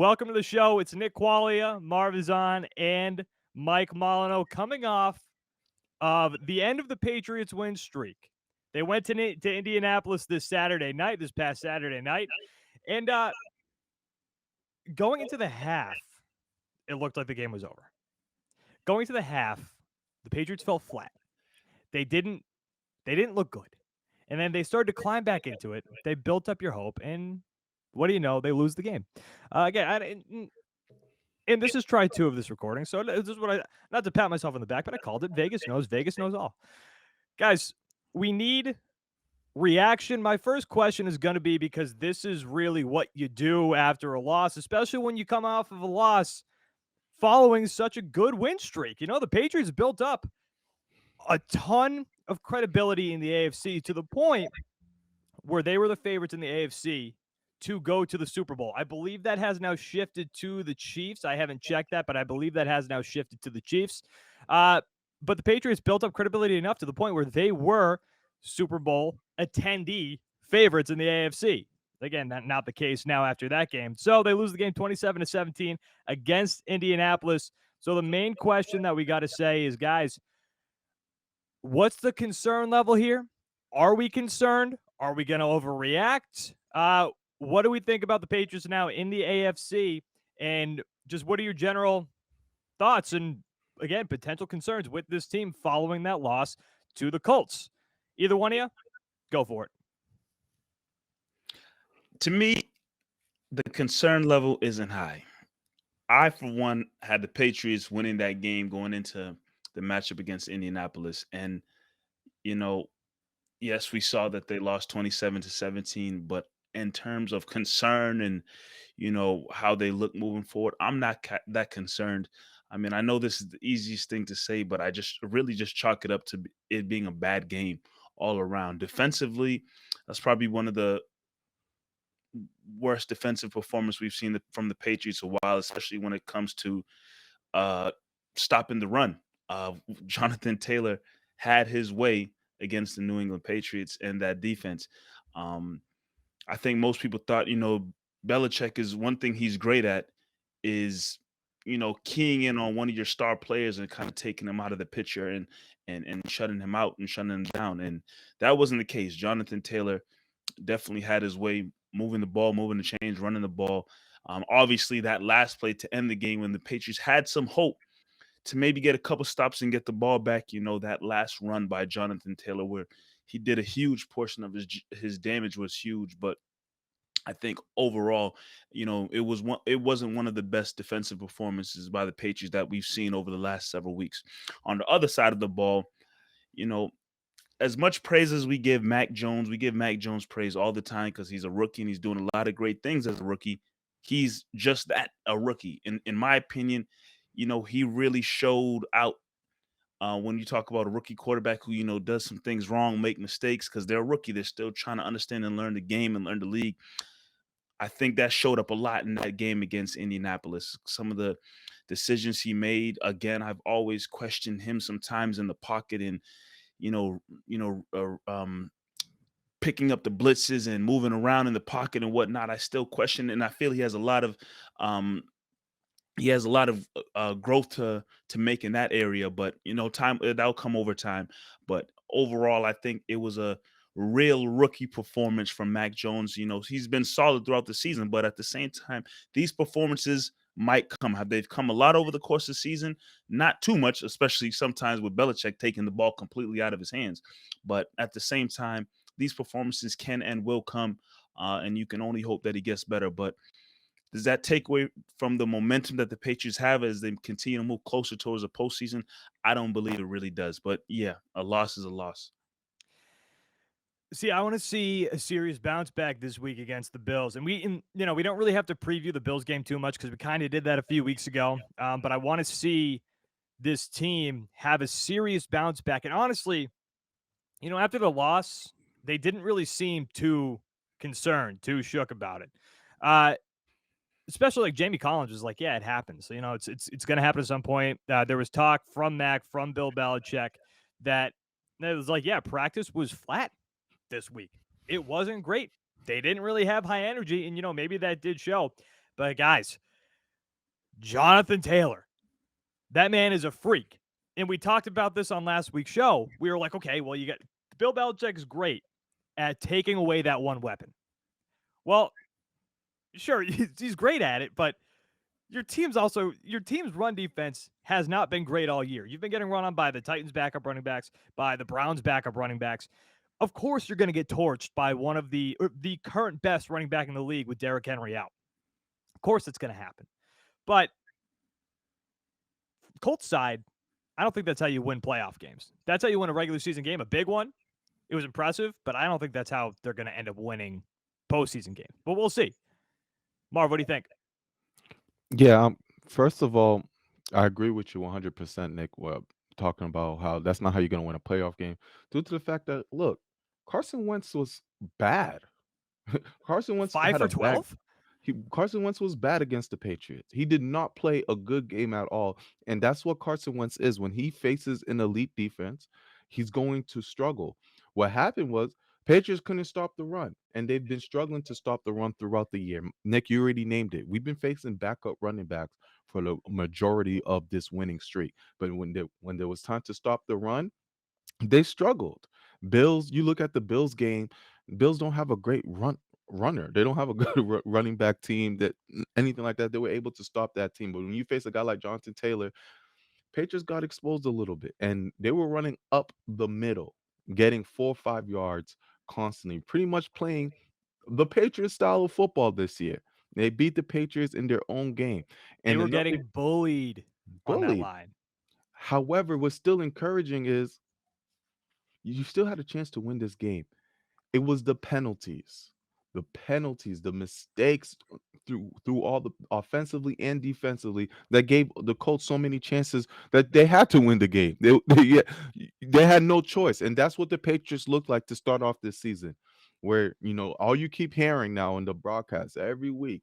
welcome to the show. It's Nick Quaglia, Marv Ezhan, and Mike Molyneaux coming off of the end of the Patriots win streak. They went to Indianapolis this past Saturday night, and going into the half, it looked like the game was over. Going to the half, the Patriots fell flat. They didn't look good. And then they started to climb back into it. They built up your hope, and what do you know? They lose the game. And this is try 2 of this recording, so this is what not to pat myself on the back, but I called it. Vegas knows all. Guys, we need reaction. My first question is going to be, because this is really what you do after a loss, especially when you come off of a loss following such a good win streak. You know, the Patriots built up a ton of credibility in the AFC to the point where they were the favorites in the AFC to go to the Super Bowl. I believe that has now shifted to the Chiefs. I haven't checked that, but I believe that has now shifted to the Chiefs. But the Patriots built up credibility enough to the point where they were Super Bowl attendee favorites in the AFC. Again, not the case now after that game. So they lose the game 27-17 against Indianapolis. So the main question that we got to say is, guys, what's the concern level here? Are we concerned? Are we going to overreact? What do we think about the Patriots now in the AFC? And just what are your general thoughts and, again, potential concerns with this team following that loss to the Colts? Either one of you, go for it. To me, the concern level isn't high. I, for one, had the Patriots winning that game going into the matchup against Indianapolis. And, you know, yes, we saw that they lost 27-17, but in terms of concern and, you know, how they look moving forward, I'm not that concerned. I mean, I know this is the easiest thing to say, but I just really just chalk it up to it being a bad game all around. Defensively, that's probably one of the worst defensive performance we've seen from the Patriots a while, especially when it comes to stopping the run. Jonathan Taylor had his way against the New England Patriots and that defense. I think most people thought, you know, Belichick is one thing he's great at is, you know, keying in on one of your star players and kind of taking him out of the picture and shutting him out and shutting him down. And that wasn't the case. Jonathan Taylor definitely had his way moving the ball, moving the chains, running the ball. Obviously, that last play to end the game when the Patriots had some hope to maybe get a couple stops and get the ball back, you know, that last run by Jonathan Taylor where he did a huge portion of his damage was huge. But I think overall, you know, it wasn't one of the best defensive performances by the Patriots that we've seen over the last several weeks. On the other side of the ball, you know, as much praise as we give Mac Jones praise all the time because he's a rookie and he's doing a lot of great things as a rookie. He's just that, a rookie. In my opinion, you know, he really showed out when you talk about a rookie quarterback who, you know, does some things wrong, make mistakes because they're a rookie. They're still trying to understand and learn the game and learn the league. I think that showed up a lot in that game against Indianapolis. Some of the decisions he made, again, I've always questioned him sometimes in the pocket and, picking up the blitzes and moving around in the pocket and whatnot. I still question, and I feel he has a lot of growth to make in that area. But you know, time that'll come over time. But overall, I think it was a real rookie performance from Mac Jones. You know, he's been solid throughout the season, but at the same time, these performances might come. They've come a lot over the course of the season, not too much, especially sometimes with Belichick taking the ball completely out of his hands. But at the same time, these performances can and will come, and you can only hope that he gets better. But does that take away from the momentum that the Patriots have as they continue to move closer towards the postseason? I don't believe it really does. But yeah, a loss is a loss. See, I want to see a serious bounce back this week against the Bills. And we don't really have to preview the Bills game too much because we kind of did that a few weeks ago. But I want to see this team have a serious bounce back. And honestly, you know, after the loss, they didn't really seem too concerned, too shook about it. Especially like Jamie Collins was like, yeah, it happens. So, you know, it's going to happen at some point. There was talk from Mac, from Bill Belichick that it was like, yeah, practice was flat this week. It wasn't great. They didn't really have high energy, and, you know, maybe that did show. But, guys, Jonathan Taylor. That man is a freak. And we talked about this on last week's show. We were like, okay, well, you got Bill Belichick is great at taking away that one weapon. Well, sure, he's great at it, but your team's run defense has not been great all year. You've been getting run on by the Titans' backup running backs, by the Browns' backup running backs. Of course, you're going to get torched by one of the current best running back in the league with Derrick Henry out. Of course, it's going to happen. But Colts side, I don't think that's how you win playoff games. That's how you win a regular season game, a big one. It was impressive, but I don't think that's how they're going to end up winning postseason games. But we'll see. Marv, what do you think? Yeah, first of all, I agree with you 100%, Nick. Talking about how that's not how you're going to win a playoff game, due to the fact that look, Carson Wentz was bad. Carson Wentz 5 had for a bad. 12? Carson Wentz was bad against the Patriots. He did not play a good game at all, and that's what Carson Wentz is. When he faces an elite defense, he's going to struggle. What happened was Patriots couldn't stop the run, and they've been struggling to stop the run throughout the year. Nick, you already named it. We've been facing backup running backs for the majority of this winning streak, but when there was time to stop the run, they struggled. Bills, you look at the Bills game, Bills don't have a great runner. They don't have a good running back team that anything like that. They were able to stop that team. But when you face a guy like Jonathan Taylor, Patriots got exposed a little bit, and they were running up the middle, getting 4 or 5 yards constantly, pretty much playing the Patriots style of football this year. They beat the Patriots in their own game. They And were another getting bullied on that bullied. line. However, what's still encouraging is you still had a chance to win this game. It was the penalties, the mistakes through all the offensively and defensively that gave the Colts so many chances that they had to win the game. Yeah, they had no choice, and that's what the Patriots looked like to start off this season. Where all you keep hearing now in the broadcast every week,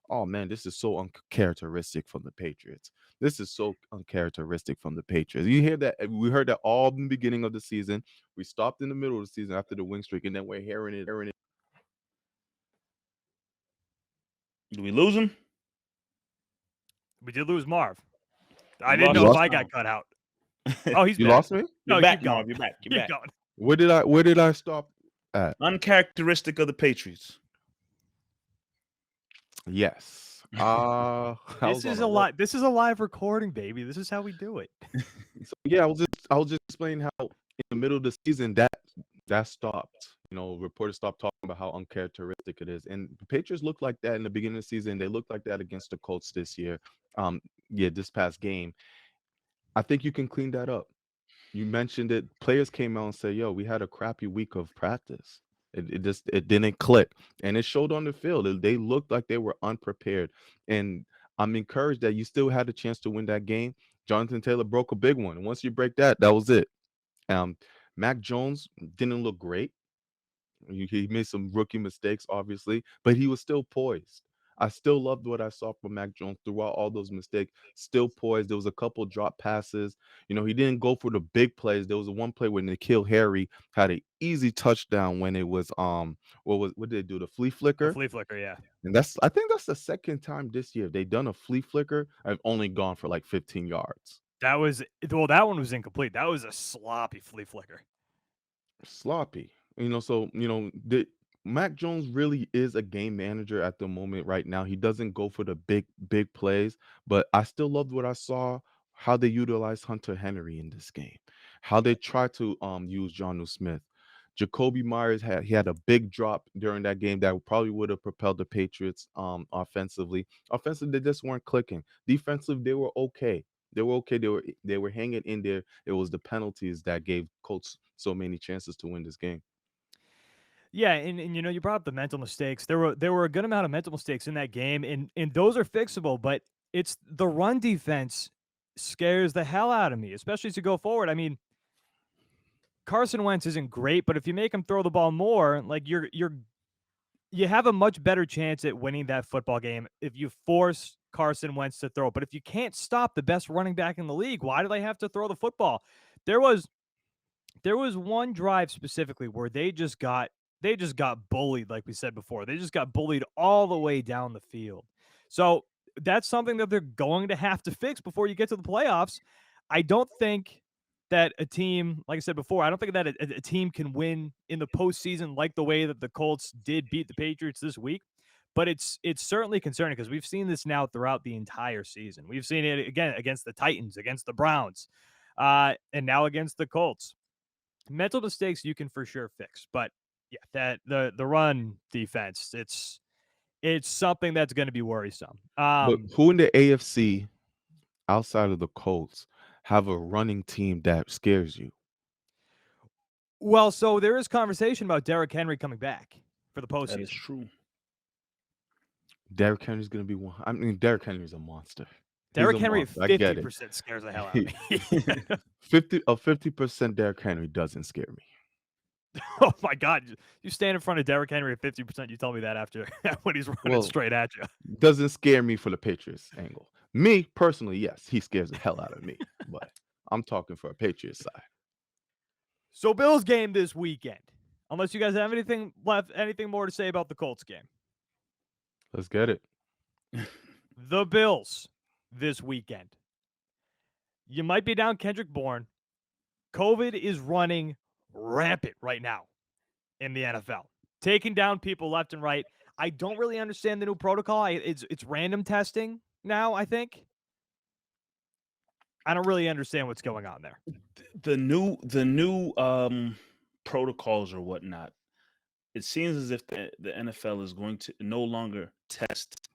oh man, this is so uncharacteristic from the Patriots. This is so uncharacteristic from the Patriots. You hear that? We heard that all in the beginning of the season. We stopped in the middle of the season after the win streak, and then we're hearing it. Do we lose him? We did lose Marv. I You didn't lost know if us? I got cut out. Oh, he's You back. lost me? No, You're back, keep going. Marv. You're back. You're Keep back. going. Where did I stop at? Uncharacteristic of the Patriots. Yes. I was This is on a live. This is a live recording, baby. This is how we do it. So yeah, I was just explaining how in the middle of the season that stopped. Reporters stopped talking about how uncharacteristic it is. And the Patriots looked like that in the beginning of the season. They looked like that against the Colts this year. This past game. I think you can clean that up. You mentioned it. Players came out and said, "Yo, we had a crappy week of practice. It didn't click, and it showed on the field. They looked like they were unprepared, and I'm encouraged that you still had a chance to win that game. Jonathan Taylor broke a big one. And once you break that, that was it. Um, Mac Jones didn't look great. He made some rookie mistakes, obviously, but he was still poised. I still loved what I saw from Mac Jones throughout all those mistakes. Still poised. There was a couple drop passes. He didn't go for the big plays. There was one play when N'Keal Harry had an easy touchdown when it was what did they do? The flea The flicker. flea flicker, yeah. And I think that's the second time this year they've done a flea flicker. I've only gone for like 15 yards. That one was incomplete. That was a sloppy flea flicker. Sloppy. The Mac Jones really is a game manager at the moment right now. He doesn't go for the big plays, but I still loved what I saw, how they utilized Hunter Henry in this game, how they tried to use Jonnu Smith. Jacoby Myers had a big drop during that game that probably would have propelled the Patriots offensively. Offensively, they just weren't clicking. Defensively, they were okay. They were okay. They were hanging in there. It was the penalties that gave Colts so many chances to win this game. Yeah, and you brought up the mental mistakes. There were a good amount of mental mistakes in that game, and those are fixable. But it's the run defense scares the hell out of me, especially as you go forward. I mean, Carson Wentz isn't great, but if you make him throw the ball more, like you have a much better chance at winning that football game if you force Carson Wentz to throw. But if you can't stop the best running back in the league, why do they have to throw the football? There was one drive specifically where they just got bullied, like we said before. They just got bullied all the way down the field. So that's something that they're going to have to fix before you get to the playoffs. I don't think that a team, like I said before, I don't think that a team can win in the postseason like the way that the Colts did beat the Patriots this week. But it's certainly concerning because we've seen this now throughout the entire season. We've seen it again against the Titans, against the Browns, and now against the Colts. Mental mistakes you can for sure fix, but yeah, that the run defense, it's something that's going to be worrisome. But who in the AFC outside of the Colts have a running team that scares you? Well, so there is conversation about Derrick Henry coming back for the That is postseason. true. Derrick Henry's going to be one. I mean, Derrick Henry's a monster. Derrick Henry at I get it. 50% scares the hell out of me. 50% Derrick Henry doesn't scare me. Oh my God! You stand in front of Derrick Henry at 50%. You tell me that after when he's running straight at you. Doesn't scare me for the Patriots angle. Me personally, yes, he scares the hell out of me. But I'm talking for a Patriots side. So Bills game this weekend. Unless you guys have anything more to say about the Colts game. Let's get it. The Bills this weekend. You might be down Kendrick Bourne. COVID is running rampant right now in the NFL, taking down people left and right. I don't really understand the new protocol. It's random testing now, I think. I don't really understand what's going on there. The new protocols or whatnot. It seems as if the NFL is going to no longer test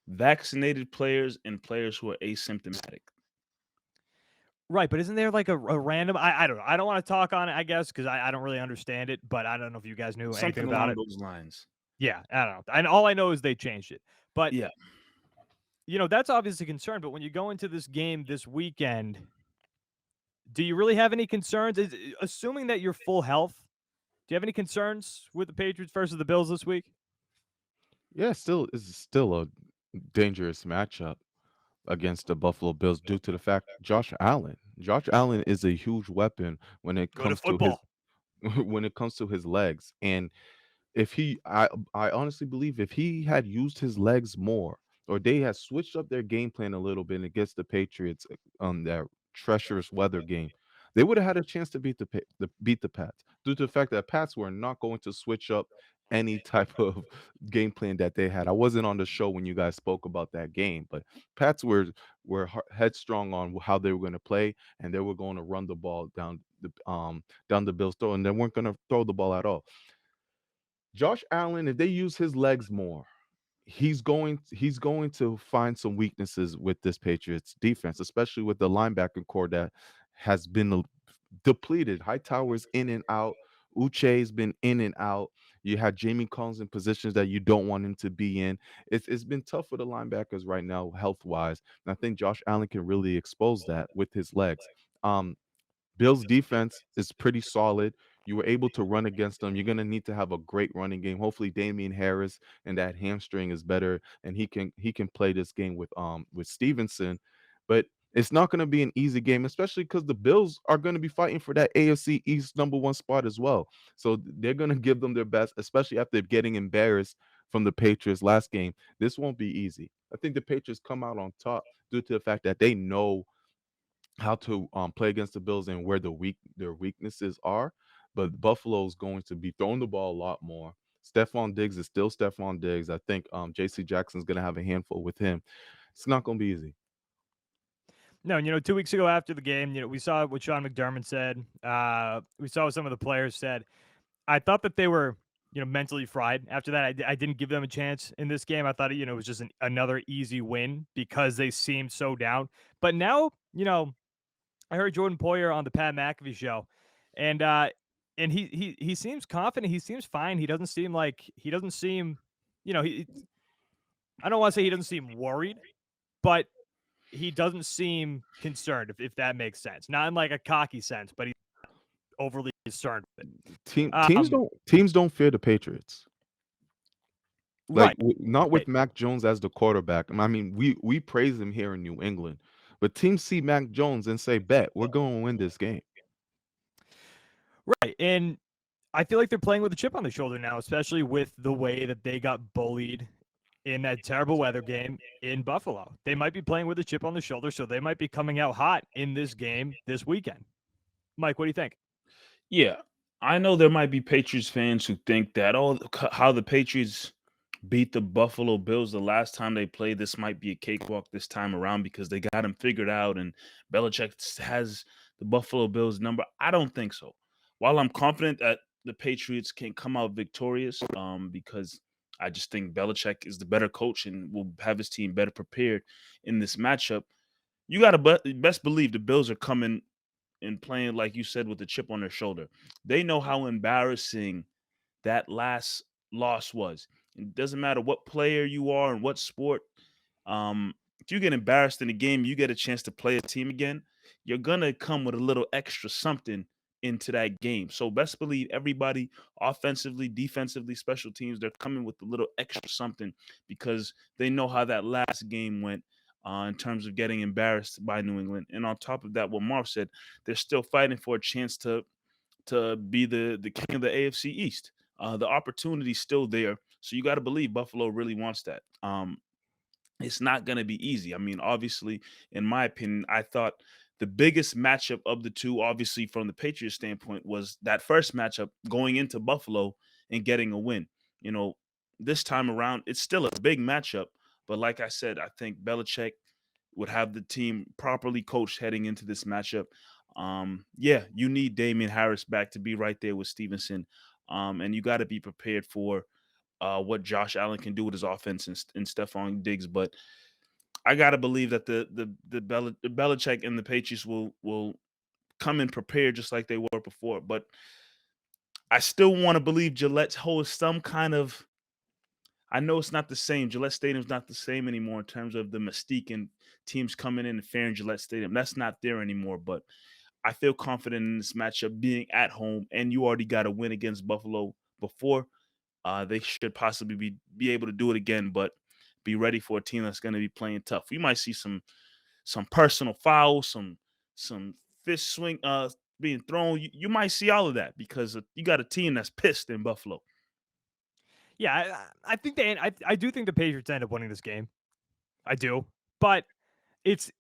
vaccinated players and players who are asymptomatic. Right, but isn't there like a random? I don't know. I don't want to talk on it, I guess, because I don't really understand it. But I don't know if you guys knew anything about it. Those lines. Yeah, I don't know. And all I know is they changed it. But yeah, that's obviously a concern. But when you go into this game this weekend, do you really have any concerns? Assuming that you're full health, do you have any concerns with the Patriots versus the Bills this week? Yeah, it's still a dangerous matchup against the Buffalo Bills due to the fact Josh Allen is a huge weapon when it comes to his when it comes to his legs. And if I honestly believe if he had used his legs more, or they had switched up their game plan a little bit against the Patriots on their treacherous weather game, they would have had a chance to beat the Pats. Due to the fact that Pats were not going to switch up any type of game plan that they had. I wasn't on the show when you guys spoke about that game, but Pats were headstrong on how they were going to play, and they were going to run the ball down the Bills' throat, and they weren't going to throw the ball at all. Josh Allen, if they use his legs more, he's going to find some weaknesses with this Patriots defense, especially with the linebacker core that has been depleted. Hightower's in and out. Uche's been in and out. You have Jamie Collins in positions that you don't want him to be in. It's been tough for the linebackers right now, health-wise. And I think Josh Allen can really expose that with his legs. Bills defense is pretty solid. You were able to run against them. You're going to need to have a great running game. Hopefully Damian Harris and that hamstring is better and he can play this game with Stevenson. But it's not going to be an easy game, especially because the Bills are going to be fighting for that AFC East #1 spot as well. So they're going to give them their best, especially after getting embarrassed from the Patriots last game. This won't be easy. I think the Patriots come out on top due to the fact that they know how to play against the Bills and where their weaknesses are. But Buffalo's going to be throwing the ball a lot more. Stephon Diggs is still Stephon Diggs. I think J.C. Jackson's going to have a handful with him. It's not going to be easy. No, 2 weeks ago after the game, we saw what Sean McDermott said. We saw what some of the players said. I thought that they were, mentally fried. After that, I didn't give them a chance in this game. I thought, it was just another easy win because they seemed so down. But now, I heard Jordan Poyer on the Pat McAfee show, and he seems confident. He seems fine. He doesn't seem, I don't want to say he doesn't seem worried, but he doesn't seem concerned, if that makes sense. Not in like a cocky sense, but he's overly concerned with it. Teams don't fear the Patriots. Right. Not with Mac Jones as the quarterback. I mean, we praise him here in New England, but teams see Mac Jones and say, "Bet we're going to win this game." Right, and I feel like they're playing with a chip on their shoulder now, especially with the way that they got bullied in that terrible weather game in Buffalo. They might be playing with a chip on their shoulder, so they might be coming out hot in this game this weekend. Mike, what do you think? Yeah, I know there might be Patriots fans who think that, how the Patriots beat the Buffalo Bills the last time they played, this might be a cakewalk this time around because they got him figured out and Belichick has the Buffalo Bills number. I don't think so. While I'm confident that the Patriots can come out victorious, because I just think Belichick is the better coach and will have his team better prepared in this matchup. You got to best believe the Bills are coming and playing, like you said, with the chip on their shoulder. They know how embarrassing that last loss was. It doesn't matter what player you are and what sport. If you get embarrassed in a game, you get a chance to play a team again, you're gonna come with a little extra something into that game. So best believe everybody, offensively, defensively, special teams, they're coming with a little extra something because they know how that last game went. In terms of getting embarrassed by New England, and on top of that, what Marv said, they're still fighting for a chance to be the king of the AFC East. The opportunity's still there, so you got to believe Buffalo really wants that. It's not going to be easy. I mean, obviously, in my opinion, I thought the biggest matchup of the two, obviously from the Patriots standpoint, was that first matchup going into Buffalo and getting a win. You know, this time around, it's still a big matchup, but like I said, I think Belichick would have the team properly coached heading into this matchup. Yeah, you need Damian Harris back to be right there with Stevenson. And you got to be prepared for what Josh Allen can do with his offense and Stephon Diggs. But I got to believe that the Belichick and the Patriots will come in prepared just like they were before. But I still want to believe Gillette holds some kind of. I know it's not the same. Gillette Stadium's not the same anymore in terms of the mystique and teams coming in and faring Gillette Stadium. That's not there anymore. But I feel confident in this matchup being at home, and you already got a win against Buffalo before. They should possibly be able to do it again, but be ready for a team that's going to be playing tough. We might see some personal fouls, some fist swing being thrown. You might see all of that because you got a team that's pissed in Buffalo. Yeah, I think I do think the Patriots end up winning this game. I do, but it's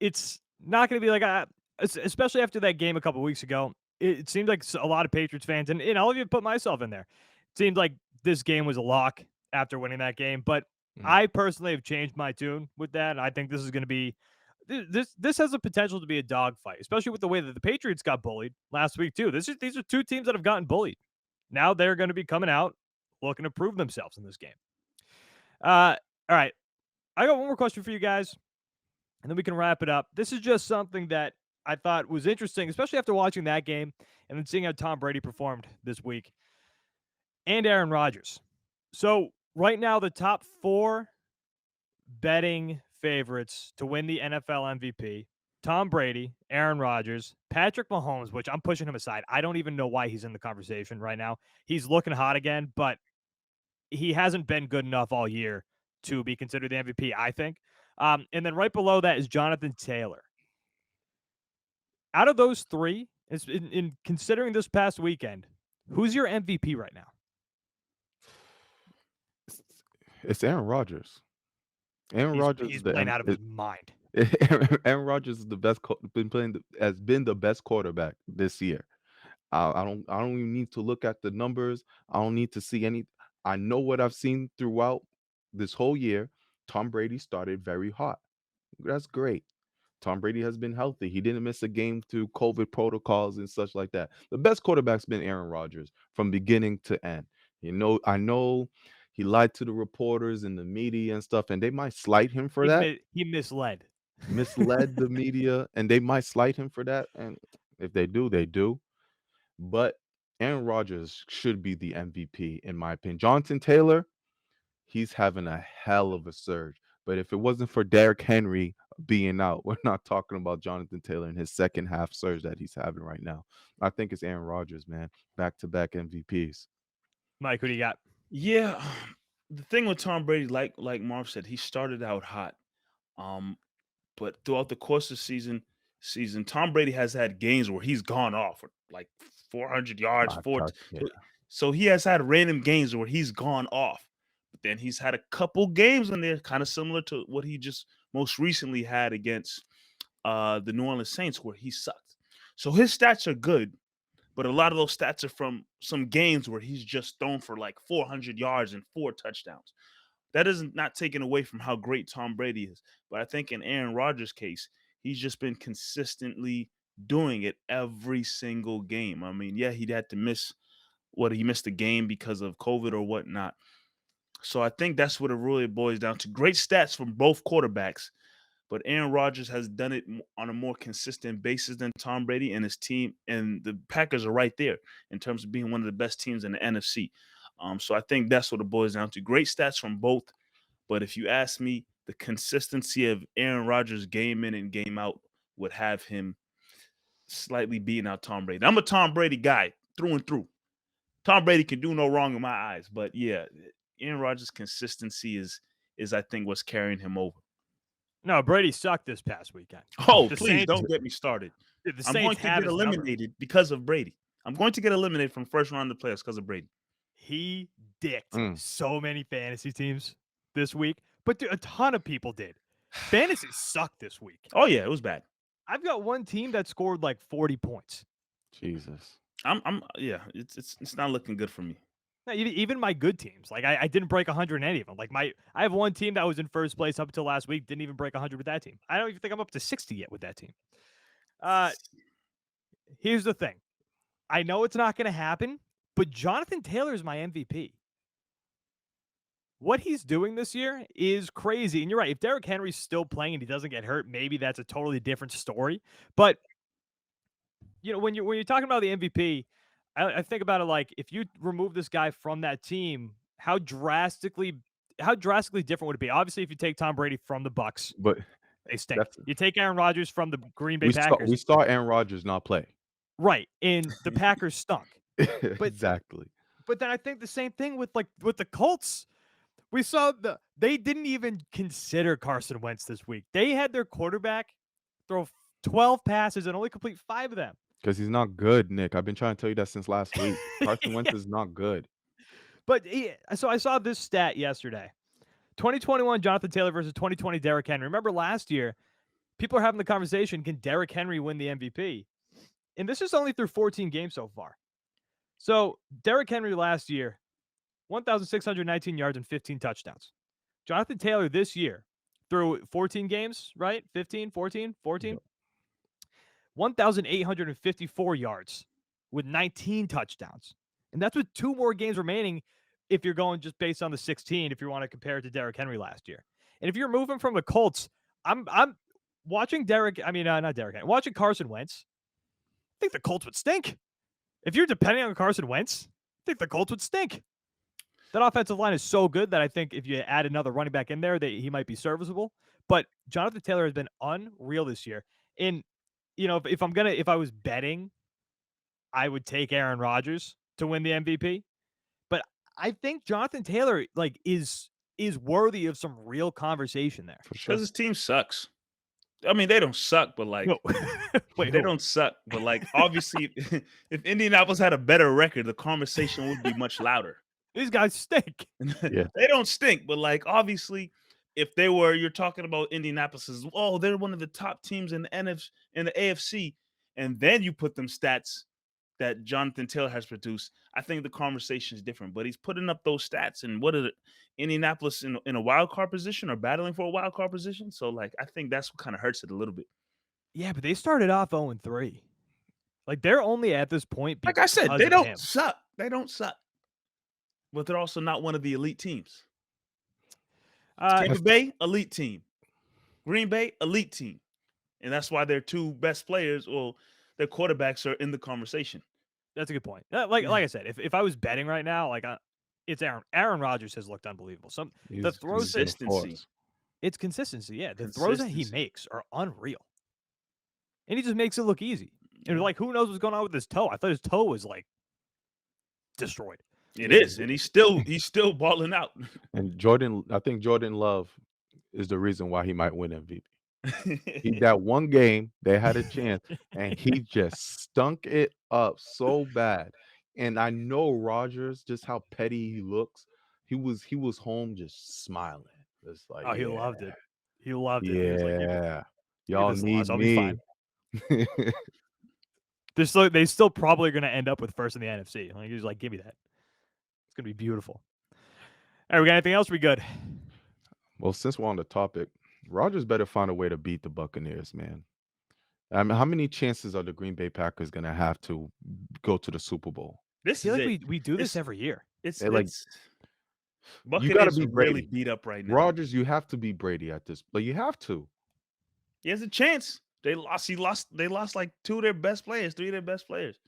not going to be like especially after that game a couple weeks ago. It seemed like a lot of Patriots fans, and I'll even put myself in there. It seemed like this game was a lock after winning that game, but I personally have changed my tune with that. And I think this is going to be this has the potential to be a dogfight, especially with the way that the Patriots got bullied last week too. These are two teams that have gotten bullied. Now they're going to be coming out looking to prove themselves in this game. All right, I got one more question for you guys, and then we can wrap it up. This is just something that I thought was interesting, especially after watching that game and then seeing how Tom Brady performed this week and Aaron Rodgers. So right now, the top 4 betting favorites to win the NFL MVP: Tom Brady, Aaron Rodgers, Patrick Mahomes, which I'm pushing him aside. I don't even know why he's in the conversation right now. He's looking hot again, but he hasn't been good enough all year to be considered the MVP, I think. And then right below that is Jonathan Taylor. Out of those 3, in considering this past weekend, who's your MVP right now? It's Aaron Rodgers. Aaron Rodgers He's is the playing out of his mind. Aaron Rodgers is the best. Has been the best quarterback this year. I don't even need to look at the numbers. I don't need to see any. I know what I've seen throughout this whole year. Tom Brady started very hot. That's great. Tom Brady has been healthy. He didn't miss a game through COVID protocols and such like that. The best quarterback's been Aaron Rodgers from beginning to end. I know he lied to the reporters and the media and stuff, and they might slight him for that. He misled The media, and they might slight him for that. And if they do, they do. But Aaron Rodgers should be the MVP, in my opinion. Jonathan Taylor, he's having a hell of a surge. But if it wasn't for Derrick Henry being out, we're not talking about Jonathan Taylor and his second half surge that he's having right now. I think it's Aaron Rodgers, man. Back-to-back MVPs. Mike, who do you got? Yeah, the thing with Tom Brady, like Marv said, he started out hot. But throughout the course of season, Tom Brady has had games where he's gone off for like 400 yards, Yeah. so he has had random games where he's gone off. But then he's had a couple games in there, kind of similar to what he just most recently had against the New Orleans Saints, where he sucked. So his stats are good, but a lot of those stats are from some games where he's just thrown for like 400 yards and 4 touchdowns. That is not taken away from how great Tom Brady is. But I think in Aaron Rodgers' case, he's just been consistently doing it every single game. I mean, yeah, he had to he missed a game because of COVID or whatnot. So I think that's what it really boils down to. Great stats from both quarterbacks, but Aaron Rodgers has done it on a more consistent basis than Tom Brady and his team. And the Packers are right there in terms of being one of the best teams in the NFC. So I think that's what it boils down to. Great stats from both. But if you ask me, the consistency of Aaron Rodgers game in and game out would have him slightly beating out Tom Brady. I'm a Tom Brady guy through and through. Tom Brady can do no wrong in my eyes. But yeah, Aaron Rodgers' consistency is I think what's carrying him over. No, Brady sucked this past weekend. Oh, The please Saints- don't get me started. The I'm going Saints to have get his number. eliminated because of Brady. I'm going to get eliminated from first round of the playoffs because of Brady. He dicked so many fantasy teams this week, but a ton of people did. Fantasy sucked this week. Oh yeah, it was bad. I've got one team that scored like 40 points. Jesus. It's not looking good for me. No, even my good teams, like I didn't break 100 in any of them. Like I have one team that was in first place up until last week, didn't even break 100 with that team. I don't even think I'm up to 60 yet with that team. Here's the thing. I know it's not going to happen, but Jonathan Taylor is my MVP. What he's doing this year is crazy. And you're right. If Derrick Henry's still playing and he doesn't get hurt, maybe that's a totally different story. But when you're talking about the MVP, I think about it like if you remove this guy from that team, how drastically different would it be? Obviously, if you take Tom Brady from the Bucs, But they stink. You take Aaron Rodgers from the Green Bay we Packers, saw Aaron Rodgers not play. right? And the Packers stunk. Exactly. But then I think the same thing with the Colts. We saw they didn't even consider Carson Wentz this week. They had their quarterback throw 12 passes and only complete 5 of them. Because he's not good, Nick. I've been trying to tell you that since last week. Carson Wentz is not good. But so I saw this stat yesterday. 2021 Jonathan Taylor versus 2020 Derrick Henry. Remember last year, people are having the conversation, can Derrick Henry win the MVP? And this is only through 14 games so far. So Derrick Henry last year, 1,619 yards and 15 touchdowns. Jonathan Taylor this year, through 14 games, right? 14? 1,854 yards with 19 touchdowns. And that's with 2 more games remaining if you're going just based on the 16, if you want to compare it to Derrick Henry last year. And if you're moving from the Colts, I'm watching watching Carson Wentz. I think the Colts would stink. If you're depending on Carson Wentz, I think the Colts would stink. That offensive line is so good that I think if you add another running back in there, he might be serviceable. But Jonathan Taylor has been unreal this year. And if I was betting, I would take Aaron Rodgers to win the MVP. But I think Jonathan Taylor is worthy of some real conversation there. For sure. Because his team sucks. I mean, they don't suck, but No. Wait, they don't suck. But obviously, if Indianapolis had a better record, the conversation would be much louder. These guys stink. Yeah. They don't stink, but obviously, if you're talking about Indianapolis as, oh, they're one of the top teams in the NFC, in the AFC, and then you put them stats that Jonathan Taylor has produced, I think the conversation is different. But he's putting up those stats, and what is it? Indianapolis in a wild card position or battling for a wild card position. So I think that's what kind of hurts it a little bit. Yeah, but they started off 0-3. They're only at this point. Like I said, because they of don't him. suck. They don't suck. But they're also not one of the elite teams. Tampa Bay, elite team. Green Bay, elite team. And that's why their 2 best players, or their quarterbacks, are in the conversation. That's a good point. Like I said, if I was betting right now, it's Aaron Rodgers has looked unbelievable. The throws, Consistency. It's consistency. Yeah, the throws that he makes are unreal, and he just makes it look easy. And who knows what's going on with his toe? I thought his toe was destroyed. It is, and he's still balling out. And I think Jordan Love is the reason why he might win MVP. That one game they had a chance, and he just stunk it up so bad. And I know Rodgers, just how petty he looks. He was home just smiling. It's like, Oh, he yeah, loved it. He loved it. He was like, yeah. give Y'all this need loss, I'll be me. fine. They still probably going to end up with first in the NFC. Like, he's like, give me that. It's going to be beautiful. All right, we got anything else? We good? Well, since we're on the topic, Rodgers better find a way to beat the Buccaneers, man. I mean, how many chances are the Green Bay Packers gonna have to go to the Super Bowl? I This feel is like it. we do this It's every year. it's They, like, it's you gotta Buccaneers be are really Brady. beat up right now. Rodgers, you have to be Brady at this, but you have to. He has a chance. They lost. They lost like 2 of their best players, 3 of their best players.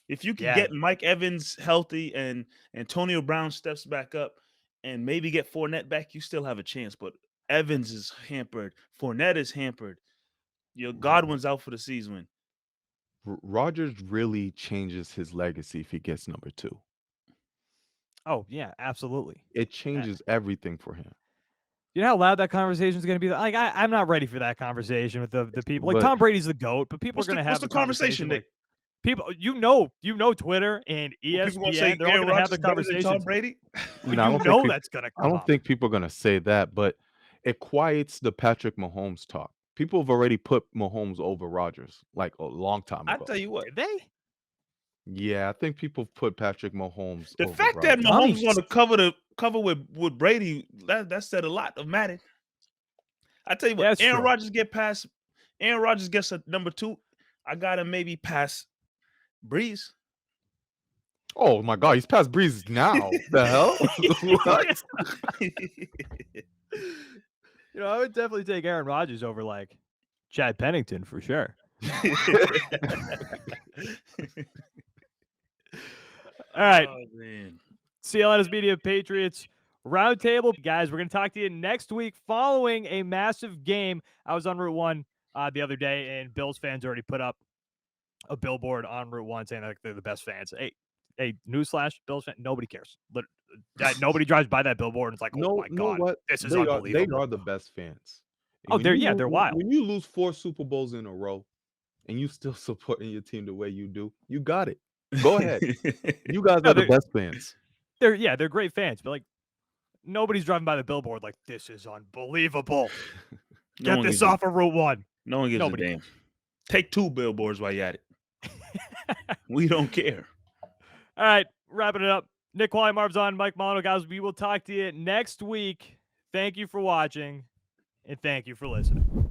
If you can Yeah. get Mike Evans healthy and Antonio Brown steps back up and maybe get Fournette back, you still have a chance. But Evans is hampered. Fournette is hampered. Your Godwin's out for the season. Rodgers really changes his legacy if he gets number 2. Oh, yeah, absolutely. It changes everything for him. You know how loud that conversation is going to be? Like, I'm not ready for that conversation with the people. Like, But- Tom Brady's the GOAT, but people are going to have What's the conversation, like, Nick? people, Twitter and ESPN, People gonna say they're all Aaron going to have Rodgers the better than Tom conversation. Brady? No, I don't think know peop- that's going to come I don't up. think people are gonna say that, but it quiets the Patrick Mahomes talk. People have already put Mahomes over Rodgers like a long time I ago. tell you what, Did they? Yeah, I think people put Patrick Mahomes the over fact that Rodgers. Mahomes on the cover with Brady, that said a lot of Madden. I tell you what, Yeah, it's Aaron true. Rodgers gets a number 2. I gotta maybe pass Breeze. Oh my God, he's past Breeze now. The hell? What? You know, I would definitely take Aaron Rodgers over like Chad Pennington for sure. All right. Oh, man. CLNS Media Patriots Roundtable. Guys, we're going to talk to you next week following a massive game. I was on Route 1 the other day, and Bills fans already put up a billboard on Route 1 saying that they're the best fans. Hey, newsflash, Bills fan, nobody cares. Nobody drives by that billboard and it's like, oh my No, God, what? this is They unbelievable. are the best fans. Oh, When they're you they're lose- wild. When you lose 4 Super Bowls in a row and you still supporting your team the way you do, you got it. Go ahead. You guys No, are the they're- best fans. They're great fans, but like nobody's driving by the billboard like this is unbelievable. No Get one this gives a- off of Route 1. No one gives Nobody a damn. Take 2 billboards while you're at it. We don't care. All right, wrapping it up. Nick Quaglia, Marv's on, Mike Molyneaux, guys. We will talk to you next week. Thank you for watching, and thank you for listening.